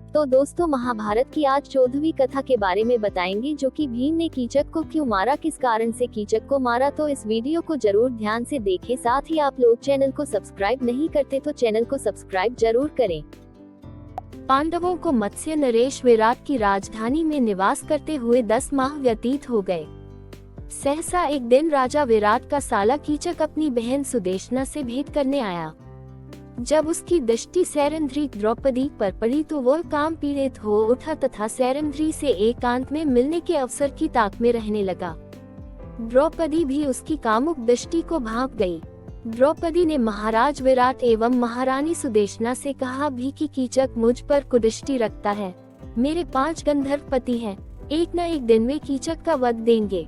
तो दोस्तों, महाभारत की आज 14वीं कथा के बारे में बताएंगे, जो कि भीम ने कीचक को क्यों मारा, किस कारण से कीचक को मारा। तो इस वीडियो को जरूर ध्यान से देखें। साथ ही आप लोग चैनल को सब्सक्राइब नहीं करते तो चैनल को सब्सक्राइब जरूर करें। पांडवों को मत्स्य नरेश विराट की राजधानी में निवास करते हुए 10 माह व्यतीत हो गए। सहसा एक दिन राजा विराट का साला कीचक अपनी बहन सुदेशना से भेंट करने आया। जब उसकी दृष्टि सैरंध्री द्रौपदी पर पड़ी तो वह काम पीड़ित हो उठा तथा सैरंध्री से एकांत में मिलने के अवसर की ताक में रहने लगा। द्रौपदी भी उसकी कामुक दृष्टि को भांप गई। द्रौपदी ने महाराज विराट एवं महारानी सुदेशना से कहा भी कि कीचक मुझ पर कुदृष्टि रखता है। मेरे 5 गंधर्व पति हैं, एक न एक दिन वे कीचक का वध देंगे।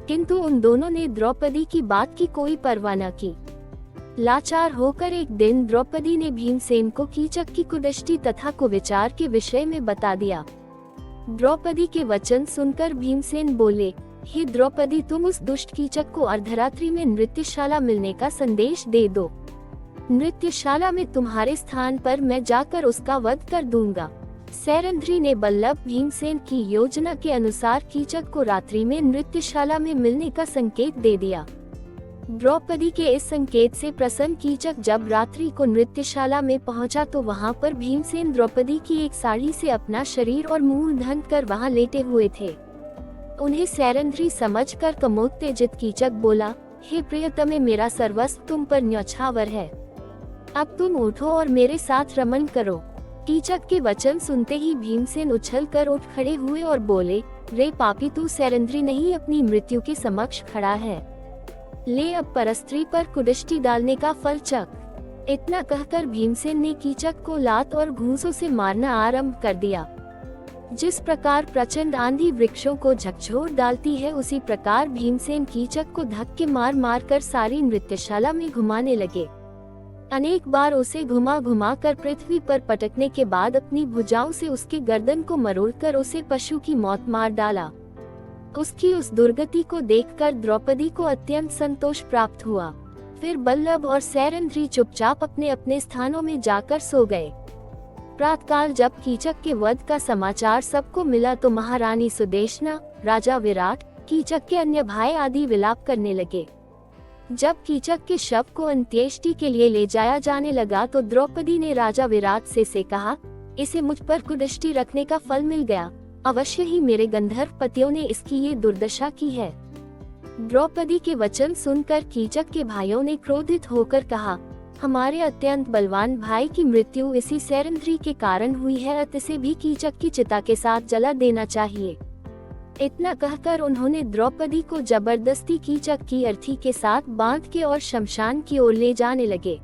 किंतु उन दोनों ने द्रौपदी की बात की कोई परवाह न की। लाचार होकर एक दिन द्रौपदी ने भीमसेन को कीचक की कुदृष्टि तथा कुविचार के विषय में बता दिया। द्रौपदी के वचन सुनकर भीमसेन बोले, हे द्रौपदी, तुम उस दुष्ट कीचक को अर्धरात्रि में नृत्यशाला मिलने का संदेश दे दो। नृत्यशाला में तुम्हारे स्थान पर मैं जाकर उसका वध कर दूंगा। सैरंध्री ने बल्लभ भीमसेन की योजना के अनुसार कीचक को रात्रि में नृत्यशाला में मिलने का संकेत दे दिया। द्रौपदी के इस संकेत से प्रसन्न कीचक जब रात्रि को नृत्यशाला में पहुंचा तो वहां पर भीमसेन द्रौपदी की एक साड़ी से अपना शरीर और मुंह ढक कर वहां लेटे हुए थे। उन्हें सैरंध्री समझकर कमोत्तेजित कीचक बोला, हे प्रियतमे, मेरा सर्वस्व तुम पर न्यौछावर है। अब तुम उठो और मेरे साथ रमन करो। कीचक के वचन सुनते ही भीमसेन उछलकर उठ खड़े हुए और बोले, रे पापी, तू सैरंध्री नहीं अपनी मृत्यु के समक्ष खड़ा है। ले अब परस्त्री पर कुदृष्टि डालने का फल चख। इतना कहकर भीमसेन ने कीचक को लात और घूंसों से मारना आरंभ कर दिया। जिस प्रकार प्रचंड आंधी वृक्षों को झकझोर डालती है, उसी प्रकार भीमसेन कीचक को धक्के मार मार कर सारी नृत्यशाला में घुमाने लगे। अनेक बार उसे घुमा घुमा कर पृथ्वी पर पटकने के बाद अपनी भुजाओं से उसके गर्दन को मरोड़कर उसे पशु की मौत मार डाला। उसकी उस दुर्गति को देखकर द्रौपदी को अत्यंत संतोष प्राप्त हुआ। फिर बल्लभ और सैरंध्री चुपचाप अपने अपने स्थानों में जाकर सो गए। प्रातःकाल जब कीचक के वध का समाचार सबको मिला तो महारानी सुदेशना, राजा विराट, कीचक के अन्य भाई आदि विलाप करने लगे। जब कीचक के शव को अंत्येष्टि के लिए ले जाया जाने लगा तो द्रौपदी ने राजा विराट से कहा, इसे मुझ पर कुदृष्टि रखने का फल मिल गया। अवश्य ही मेरे गंधर्व पतियों ने इसकी ये दुर्दशा की है। द्रौपदी के वचन सुनकर कीचक के भाइयों ने क्रोधित होकर कहा, हमारे अत्यंत बलवान भाई की मृत्यु इसी सैरंध्री के कारण हुई है, अतः इसे भी कीचक की चिता के साथ जला देना चाहिए। इतना कहकर उन्होंने द्रौपदी को जबरदस्ती कीचक की अर्थी के साथ बांध के और शमशान की ओर ले जाने लगे।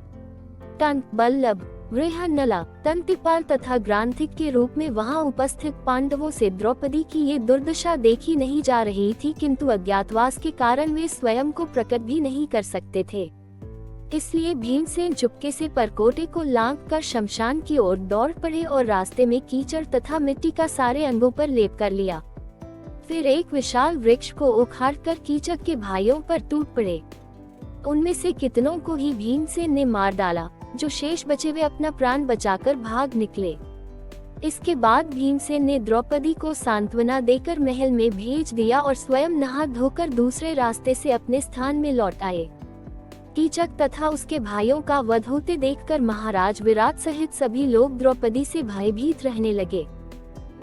कंस, बल्लभ, वृहन्नला, तंतिपाल तथा ग्रांथिक के रूप में वहां उपस्थित पांडवों से द्रौपदी की ये दुर्दशा देखी नहीं जा रही थी, किंतु अज्ञातवास के कारण वे स्वयं को प्रकट भी नहीं कर सकते थे। इसलिए भीमसेन चुपके से परकोटे को लांघ कर शमशान की ओर दौड़ पड़े और रास्ते में कीचड़ तथा मिट्टी का सारे अंगों पर लेप कर लिया। फिर एक विशाल वृक्ष को उखाड़कर कीचक के भाइयों पर टूट पड़े। उनमें से कितनों को ही भीमसेन ने मार डाला। जो शेष बचे वे अपना प्राण बचाकर भाग निकले। इसके बाद भीमसेन ने द्रौपदी को सांत्वना देकर महल में भेज दिया और स्वयं नहा धोकर दूसरे रास्ते से अपने स्थान में लौट आए। कीचक तथा उसके भाइयों का वध होते देखकर महाराज विराट सहित सभी लोग द्रौपदी से भयभीत रहने लगे।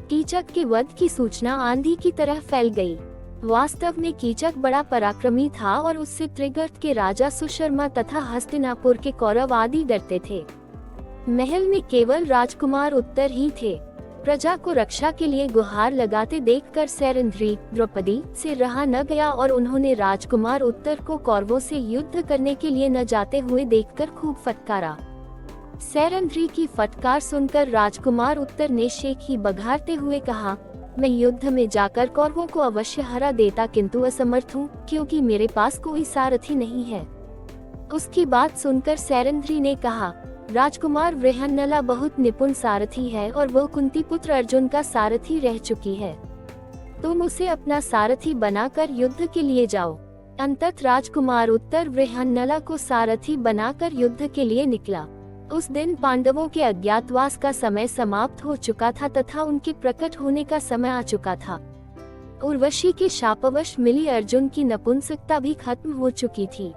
कीचक के वध की सूचना आंधी की तरह फैल गई। वास्तव में कीचक बड़ा पराक्रमी था और उससे त्रिगर्त के राजा सुशर्मा तथा हस्तिनापुर के कौरव आदि डरते थे। महल में केवल राजकुमार उत्तर ही थे। प्रजा को रक्षा के लिए गुहार लगाते देखकर सैरंध्री द्रौपदी से रहा न गया और उन्होंने राजकुमार उत्तर को कौरवों से युद्ध करने के लिए न जाते हुए देखकर खूब फटकारा। सैरंध्री की फटकार सुनकर राजकुमार उत्तर ने शेखी बघारते हुए कहा, मैं युद्ध में जाकर कौरवों को अवश्य हरा देता, किंतु असमर्थ हूँ, क्योंकि मेरे पास कोई सारथी नहीं है। उसकी बात सुनकर सैरंध्री ने कहा, राजकुमार वृहन्नला बहुत निपुण सारथी है और वो कुंती पुत्र अर्जुन का सारथी रह चुकी है। तुम उसे अपना सारथी बनाकर युद्ध के लिए जाओ। अंततः राजकुमार उत्तर वृहन्नला को सारथी बनाकर युद्ध के लिए निकला। उस दिन पांडवों के अज्ञातवास का समय समाप्त हो चुका था तथा उनके प्रकट होने का समय आ चुका था। उर्वशी के शापवश मिली अर्जुन की नपुंसकता भी खत्म हो चुकी थी।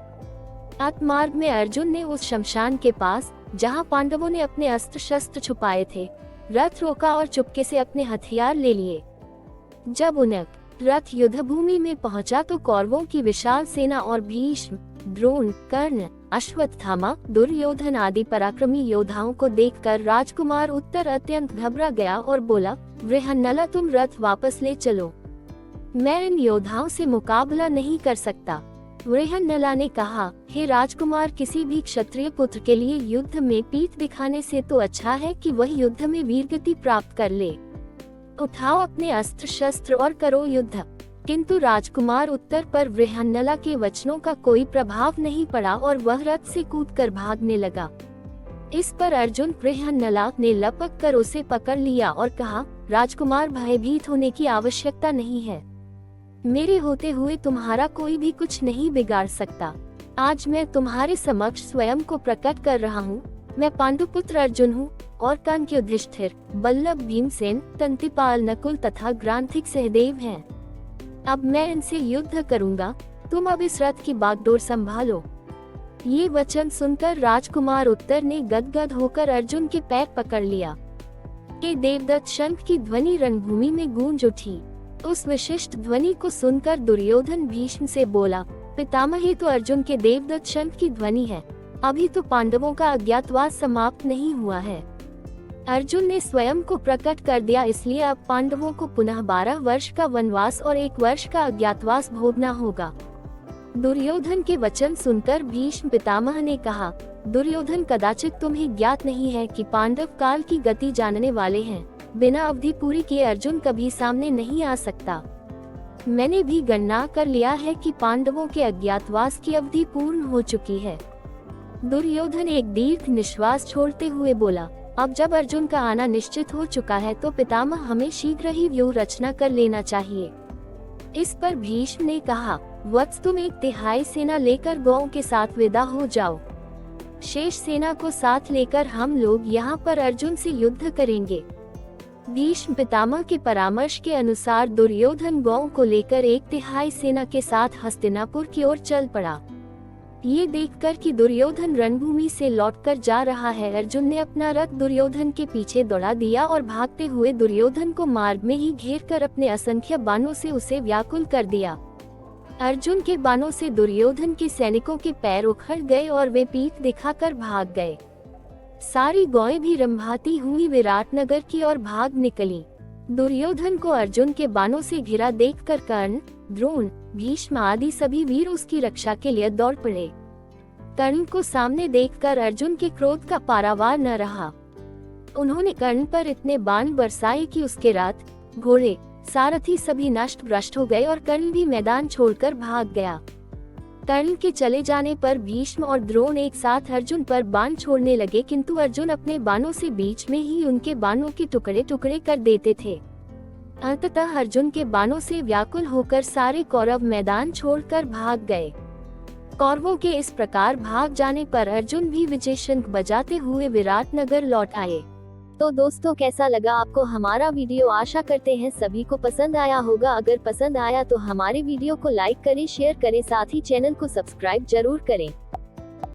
आत्मार्ग में अर्जुन ने उस शमशान के पास, जहां पांडवों ने अपने अस्त्र शस्त्र छुपाए थे, रथ रोका और चुपके से अपने हथियार ले लिए। जब उनका रथ युद्ध भूमि में पहुंचा तो कौरवों की विशाल सेना और भीष्म, द्रोण, कर्ण, अश्वत्थामा, दुर्योधन आदि पराक्रमी योद्धाओं को देखकर राजकुमार उत्तर अत्यंत घबरा गया और बोला, वृहन्नला तुम रथ वापस ले चलो, मैं इन योद्धाओं से मुकाबला नहीं कर सकता। वृहन्नला ने कहा, हे राजकुमार, किसी भी क्षत्रिय पुत्र के लिए युद्ध में पीठ दिखाने से तो अच्छा है कि वह युद्ध में वीरगति प्राप्त कर ले। उठाओ अपने अस्त्र शस्त्र और करो युद्ध। किंतु राजकुमार उत्तर पर वृहन्नला के वचनों का कोई प्रभाव नहीं पड़ा और वह रथ से कूदकर भागने लगा। इस पर अर्जुन वृहन्नला ने लपक कर उसे पकड़ लिया और कहा, राजकुमार, भयभीत होने की आवश्यकता नहीं है। मेरे होते हुए तुम्हारा कोई भी कुछ नहीं बिगाड़ सकता। आज मैं तुम्हारे समक्ष स्वयं को प्रकट कर रहा हूँ। मैं पांडुपुत्र अर्जुन हूँ और कंस युधिष्ठिर, बल्लभ भीमसेन, तंतिपाल नकुल तथा ग्रांथिक सहदेव हैं। अब मैं इनसे युद्ध करूंगा, तुम अब इस रथ की बागडोर संभालो। ये वचन सुनकर राजकुमार उत्तर ने गदगद होकर अर्जुन के पैर पकड़ लिया। के देवदत्त शंख की ध्वनि रणभूमि में गूंज उठी। उस विशिष्ट ध्वनि को सुनकर दुर्योधन भीष्म से बोला, पितामह, ये तो अर्जुन के देवदत्त शंख की ध्वनि है। अभी तो पांडवों का अज्ञातवास समाप्त नहीं हुआ है। अर्जुन ने स्वयं को प्रकट कर दिया, इसलिए अब पांडवों को पुनः 12 वर्ष का वनवास और 1 वर्ष का अज्ञातवास भोगना होगा। दुर्योधन के वचन सुनकर भीष्म पितामह ने कहा, दुर्योधन, कदाचित तुम्हें ज्ञात नहीं है कि पांडव काल की गति जानने वाले हैं। बिना अवधि पूरी किए अर्जुन कभी सामने नहीं आ सकता। मैंने भी गणना कर लिया है कि पांडवों के अज्ञातवास की अवधि पूर्ण हो चुकी है। दुर्योधन एक दीर्घ निश्वास छोड़ते हुए बोला, अब जब अर्जुन का आना निश्चित हो चुका है तो पितामह हमें शीघ्र ही व्यूह रचना कर लेना चाहिए। इस पर भीष्म ने कहा, वत्स, तुम 1/3 सेना लेकर गौओं के साथ विदा हो जाओ। शेष सेना को साथ लेकर हम लोग यहाँ पर अर्जुन से युद्ध करेंगे। भीष्म पितामह के परामर्श के अनुसार दुर्योधन गौओं को लेकर 1/3 सेना के साथ हस्तिनापुर की ओर चल पड़ा। ये देखकर कि दुर्योधन रणभूमि से लौटकर जा रहा है, अर्जुन ने अपना रथ दुर्योधन के पीछे दौड़ा दिया और भागते हुए दुर्योधन को मार्ग में ही घेर कर अपने असंख्य बाणों से उसे व्याकुल कर दिया। अर्जुन के बाणों से दुर्योधन के सैनिकों के पैर उखड़ गए और वे पीठ दिखाकर भाग गए। सारी गौएं भी रंभाती हुई विराटनगर की ओर भाग निकली। दुर्योधन को अर्जुन के बाणों से घिरा देखकर कर्ण, द्रोण, भीष्म आदि सभी वीर उसकी रक्षा के लिए दौड़ पड़े। कर्ण को सामने देखकर अर्जुन के क्रोध का पारावार न रहा। उन्होंने कर्ण पर इतने बाण बरसाए कि उसके रथ, घोड़े, सारथी सभी नष्ट भ्रष्ट हो गए और कर्ण भी मैदान छोड़कर भाग गया। कर्ण के चले जाने पर भीष्म और द्रोण एक साथ अर्जुन पर बाण छोड़ने लगे, किंतु अर्जुन अपने बाणों से बीच में ही उनके बाणों के टुकड़े टुकड़े कर देते थे। अंततः अर्जुन के बाणों से व्याकुल होकर सारे कौरव मैदान छोड़कर भाग गए। कौरवों के इस प्रकार भाग जाने पर अर्जुन भी विजय शंख बजाते हुए विराटनगर लौट आए। तो दोस्तों, कैसा लगा आपको हमारा वीडियो? आशा करते हैं सभी को पसंद आया होगा। अगर पसंद आया तो हमारे वीडियो को लाइक करें, शेयर करें, साथ ही चैनल को सब्सक्राइब जरूर करें।